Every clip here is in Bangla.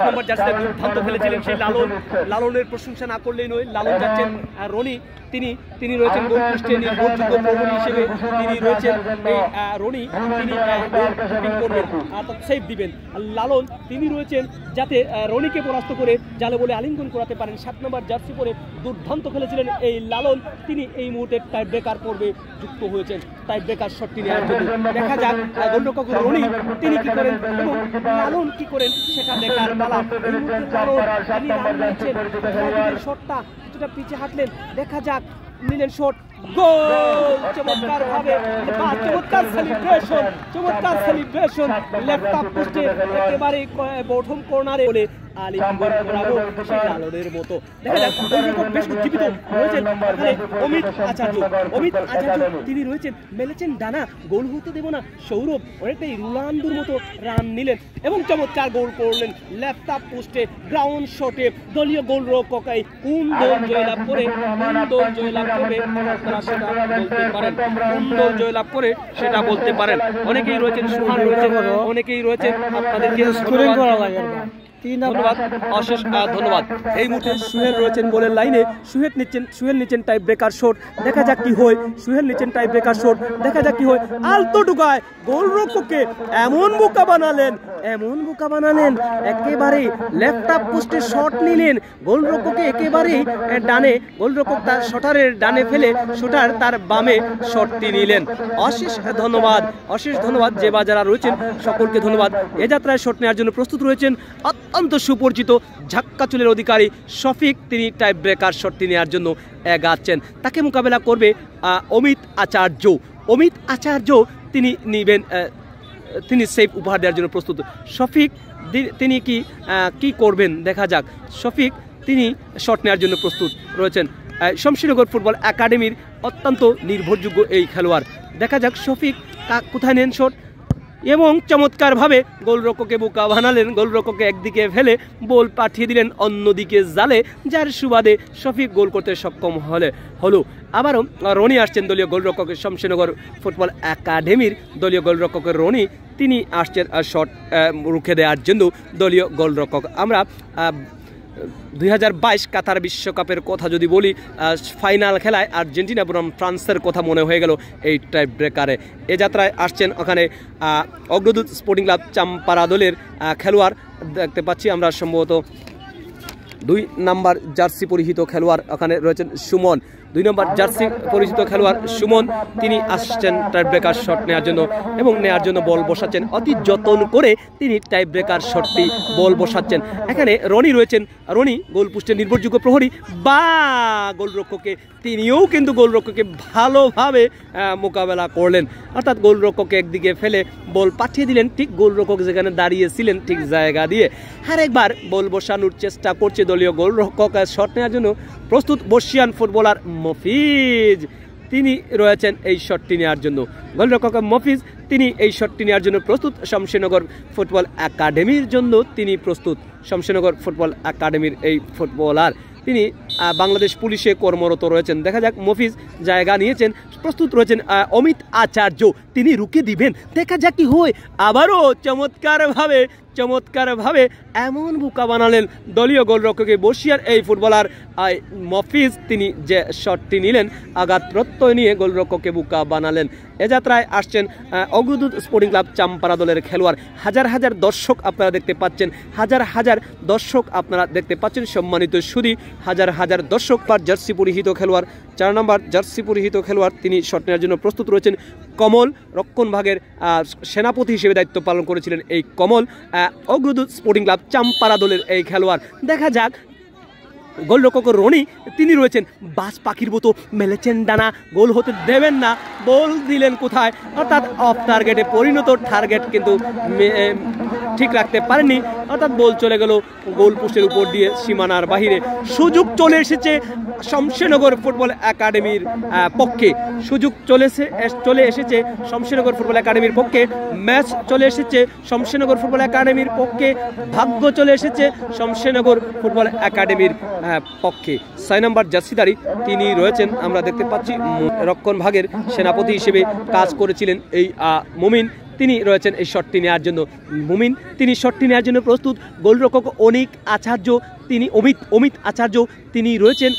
নম্বর জার্সিতে দুর্দান্ত খেলেছিলেন সেই লালনের প্রশংসা না করলেই নয়। লালন যাচ্ছেন রনি, তিনি রয়েছেন গোল পোস্টে নির্ভরযোগ্য প্রহরী হিসেবে। তিনি রয়েছেন এই রনি, তিনি গোল করবেন অর্থাৎ সেভ দিবেন। লালন তিনি রয়েছেন যাতে রনিকে পরাস্ত করে জালে বলে আলিঙ্গন করাতে পারেন। 7 নম্বর জার্সি পরে দুর্দান্ত খেলেছিলেন এই লালন, তিনি এই মুহূর্তে টাই ব্রেকার পর্বে যুক্ত হয়েছেন টাই ব্রেকার শটটি নেওয়ার জন্য। দেখা যাক গোলরক্ষক রনি তিনি কি করেন এবং লালন কি করেন সেটা দেখার পালা। এই মুহূর্তে তিনি রান নিয়েছেন, শটটা কিছুটা পিছিয়ে হাঁটলেন, দেখা যাক নিলেন শট, গোল! চমৎকার ভাবে চমৎকার সেলিব্রেশন লেফট আপ পোস্টে একেবারে বটম কর্নারে বলে আলিঙ্গন করাবো সেই লালনের মতো। দেখা যাক গোলরক্ষক বেশ উজ্জীবিত রয়েছেন এখানে অমিত আচার্য তিনি রয়েছেন, মেলেছেন ডানা, গোল হতে দেব না। সৌরভ অনেকটাই রোনাল্ডোর মতো রান নিলেন এবং চমৎকার গোল করলেন লেফট আপ পোস্টে গ্রাউন্ড শটে। দলীয় গোলরক্ষকাই কোন দল জয়লাভ করে আপনারা সেটা বলতে পারেন, কোন দল জয়লাভ করে সেটা বলতে পারেন। অনেকেই রয়েছেন, সুহান রয়েছেন, অনেকেই রয়েছেন, আপনাদেরকে ধন্যবাদ, অশেষ ধন্যবাদ। এই মুহূর্তে সুহেল রয়েছেন গোলের লাইনে, সুহেল নিচ্ছেন টাই ব্রেকার শট, দেখা যাক কি হয়। সুহেল নিচ্ছেন টাই ব্রেকার শট, দেখা যাক কি হয়। আলতো ঢুকায় গোলরক্ষককে এমন বোকা বানালেন একেবারে লেফট আপ পোস্টে শট নিলেন, গোলরক্ষককে একেবারেই ডানে, গোলরক্ষক তার শটারের ডানে ফেলে শটার তার বামে শটটি নিলেন। অশেষ ধন্যবাদ যে বা যারা রয়েছেন সকলকে ধন্যবাদ। এ যাত্রায় শট নেওয়ার জন্য প্রস্তুত রয়েছেন অত্যন্ত সুপরিচিত ঝাক্কা চুলের অধিকারী শফিক, তিনি টাই ব্রেকার শটটি নেওয়ার জন্য এগাচ্ছেন। তাকে মোকাবেলা করবে অমিত আচার্য, তিনি নিবেন, তিনি সেভ উপহার দেওয়ার জন্য প্রস্তুত। শফিক তিনি কি করবেন দেখা যাক। শফিক তিনি শট নেওয়ার জন্য প্রস্তুত রয়েছেন। শমশেরনগর ফুটবল একাডেমির অত্যন্ত নির্ভরযোগ্য এই খেলোয়াড়। দেখা যাক শফিক কোথায় নেন শট এবং চমৎকারভাবে গোলরক্ষককে বোকা বানালেন, গোলরক্ষককে একদিকে ফেলে বল পাঠিয়ে দিলেন অন্যদিকে জালে, যার সুবাদে শফিক গোল করতে সক্ষম হলো। আবারও রনি আসছেন দলীয় গোলরক্ষকের, শমশেরনগর ফুটবল একাডেমির দলীয় গোলরক্ষকের রনি, তিনি আসছেন শট রুখে দেওয়ার জন্য দলীয় গোলরক্ষক। আমরা 2022 কাতার বিশ্বকাপের কথা যদি বলি, ফাইনাল খেলায় আর্জেন্টিনা বনাম ফ্রান্সের কথা মনে হয়ে গেল এই টাই ব্রেকারে। এ যাত্রায় আসছেন ওখানে অগ্রদূত স্পোর্টিং ক্লাব চাম্পারা দলের খেলোয়াড় দেখতে পাচ্ছি আমরা, সম্ভবত 2 নম্বর জার্সি পরিহিত খেলোয়াড় ওখানে রয়েছেন সুমন। 2 নম্বর জার্সি পরিচিত খেলোয়াড় সুমন, তিনি আসছেন টাই ব্রেকার শট নেওয়ার জন্য এবং নেওয়ার জন্য বল বসাচ্ছেন অতি যত্ন করে, তিনি টাই ব্রেকার শটটি বল বসাচ্ছেন। এখানে রনি রয়েছেন, রনি গোল পোস্টের নির্ভরযোগ্য প্রহরী বা গোলরক্ষককে, তিনিও কিন্তু গোলরক্ষককে ভালোভাবে মোকাবেলা করলেন, অর্থাৎ গোলরক্ষককে একদিকে ফেলে বল পাঠিয়ে দিলেন ঠিক গোলরক্ষক যেখানে দাঁড়িয়েছিলেন ঠিক জায়গা দিয়ে। আর একবার বল বসানোর চেষ্টা করছে দলীয় গোলরক্ষক, শট নেওয়ার জন্য প্রস্তুত বর্ষিয়ান ফুটবলার মফিজ, তিনি রয়েছেন এই শটটি নেওয়ার জন্য। গোলরক্ষক মফিজ তিনি এই শটটি নেওয়ার জন্য প্রস্তুত। শমশেরনগর ফুটবল একাডেমির জন্য তিনি প্রস্তুত। শমশেরনগর ফুটবল একাডেমির এই ফুটবলার তিনি বাংলাদেশ পুলিশে কর্মরত রয়েছেন। দেখা যাক মফিজ জায়গা নিয়েছেন, প্রস্তুত রয়েছেন অমিত আচার্য, তিনি রুখে দিবেন, দেখা যাক কি হয়। আবারও চমৎকারভাবে এমন বোকা বানালেন দলীয় গোলরক্ষকে বর্ষিয়ার এই ফুটবলার মফিজ, তিনি যে শটটি নিলেন আঘাত প্রত্যয় নিয়ে গোলরক্ষককে বোকা বানালেন। এ যাত্রায় আসছেন অগ্রদূত স্পোর্টিং ক্লাব চাম্পারা দলের খেলোয়াড়। হাজার দর্শক আপনারা দেখতে পাচ্ছেন, হাজার দর্শক আপনারা দেখতে পাচ্ছেন, সম্মানিত সুধী, হাজার দর্শক। জার্সি পরিহিত খেলোয়াড়, 4 নম্বর জার্সি পরিহিত খেলোয়াড়, তিনি শট নেওয়ার জন্য প্রস্তুত রয়েছেন। কমল রক্ষণ ভাগের সেনাপতি হিসেবে দায়িত্ব পালন করেছিলেন এই কমল, অগ্রদূত স্পোর্টিং ক্লাব চাম্পারা দলের এই খেলোয়াড়। দেখা যাক গোলরক্ষক রনি, তিনি রয়েছেন বাস পাখির মতো, মেলেছেন ডানা, গোল হতে দেবেন না, বল দিলেন কোথায়, অর্থাৎ অফ টার্গেটে পরিণত, টার্গেট কিন্তু ঠিক রাখতে পারেননি, অর্থাৎ বল চলে গেল গোল পোস্টের উপর দিয়ে সীমানার বাহিরে। সুযোগ চলে এসেছে শমশেরনগর ফুটবল একাডেমির পক্ষে, সুযোগ চলে এসেছে শমশেরনগর ফুটবল একাডেমির পক্ষে, ম্যাচ চলে এসেছে শমশেরনগর ফুটবল একাডেমির পক্ষে, ভাগ্য চলে এসেছে শমশেরনগর ফুটবল একাডেমির পক্ষে। 6 নম্বর জার্সিধারী তিনি রয়েছেন, আমরা দেখতে পাচ্ছি রক্ষণ ভাগের সেনাপতি হিসেবে কাজ করেছিলেন এই মুমিন, তিনি রয়েছেন এই শটটি নেওয়ার জন্য। মুমিন তিনি শটটি নেওয়ার জন্য প্রস্তুত। গোলরক্ষক অনিক আচার্য তিনি অমিত আচার্য তিনি রয়েছেন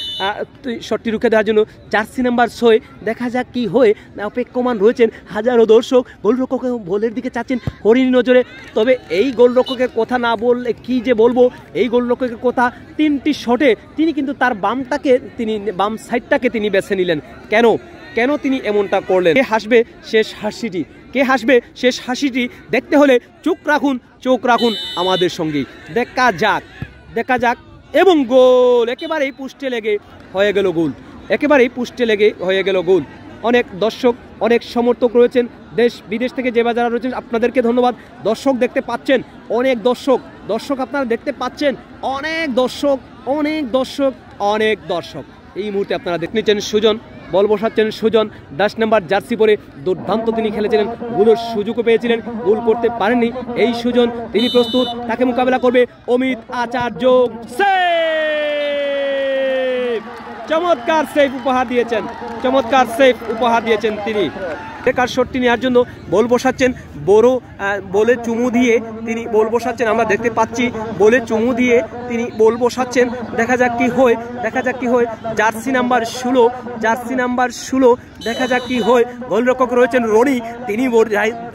শটটি রুখে দেওয়ার জন্য। জার্সি নাম্বার 6 দেখা যাক কি হয়, অপেক্ষমান রয়েছেন হাজারো দর্শক। গোলরক্ষক বলের দিকে চাচ্ছেন হরিণ নজরে, তবে এই গোলরক্ষকের কথা না বললে কি যে বলবো, এই গোলরক্ষকের কথা 3টি শটে তিনি কিন্তু তার বাম সাইডটাকে তিনি বেছে নিলেন। কেন তিনি এমনটা করলেন? কে হাসবে শেষ হাসিটি, কে হাসবে শেষ হাসিটি দেখতে হলে চোখ রাখুন আমাদের সঙ্গেই। দেখা যাক এবং গোল একেবারেই পুষ্টে লেগে হয়ে গেল গোল। অনেক দর্শক অনেক সমর্থক রয়েছেন দেশ বিদেশ থেকে যে যারা রয়েছেন, আপনাদেরকে ধন্যবাদ। দর্শক দেখতে পাচ্ছেন, অনেক দর্শক আপনারা দেখতে পাচ্ছেন, অনেক দর্শক এই মুহূর্তে আপনারা দেখতে নিচ্ছেন। সুজন বল বসাচ্ছেন, সুজন 10 নম্বর জার্সি পরে দুর্দান্ত তিনি খেলেছিলেন, গোলের সুযোগও পেয়েছিলেন, গোল করতে পারেননি। এই সুজন তিনি প্রস্তুত, তাকে মোকাবেলা করবে অমিত আচার্য। চমৎকার সেভ উপহার দিয়েছেন তিনি। ব্রেকার শটটি নেওয়ার জন্য বল বসাচ্ছেন, বলে চুমু দিয়ে তিনি বল বসাচ্ছেন, আমরা দেখতে পাচ্ছি বলে চুমু দিয়ে তিনি বল বসাচ্ছেন। দেখা যাক কি হয়। জার্সি নাম্বার 16 দেখা যাক কি হয়। গোলরক্ষক রয়েছেন রনি, তিনি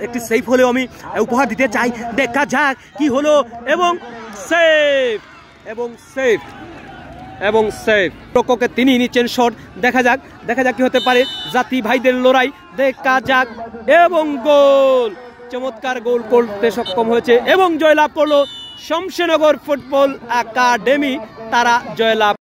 একটি সেভ হলেও আমি উপহার দিতে চাই। দেখা যাক কি হলো এবং সেভ রক্ষকে তিনি নিচ্ছেন শট। দেখা যাক কি হতে পারে। জাতি ভাইদের লড়াই দেখা যাক এবং গোল, চমৎকার গোল করতে সক্ষম হয়েছে এবং জয়লাভ করলো শমশেরনগর ফুটবল একাডেমি, তারা জয়লাভ।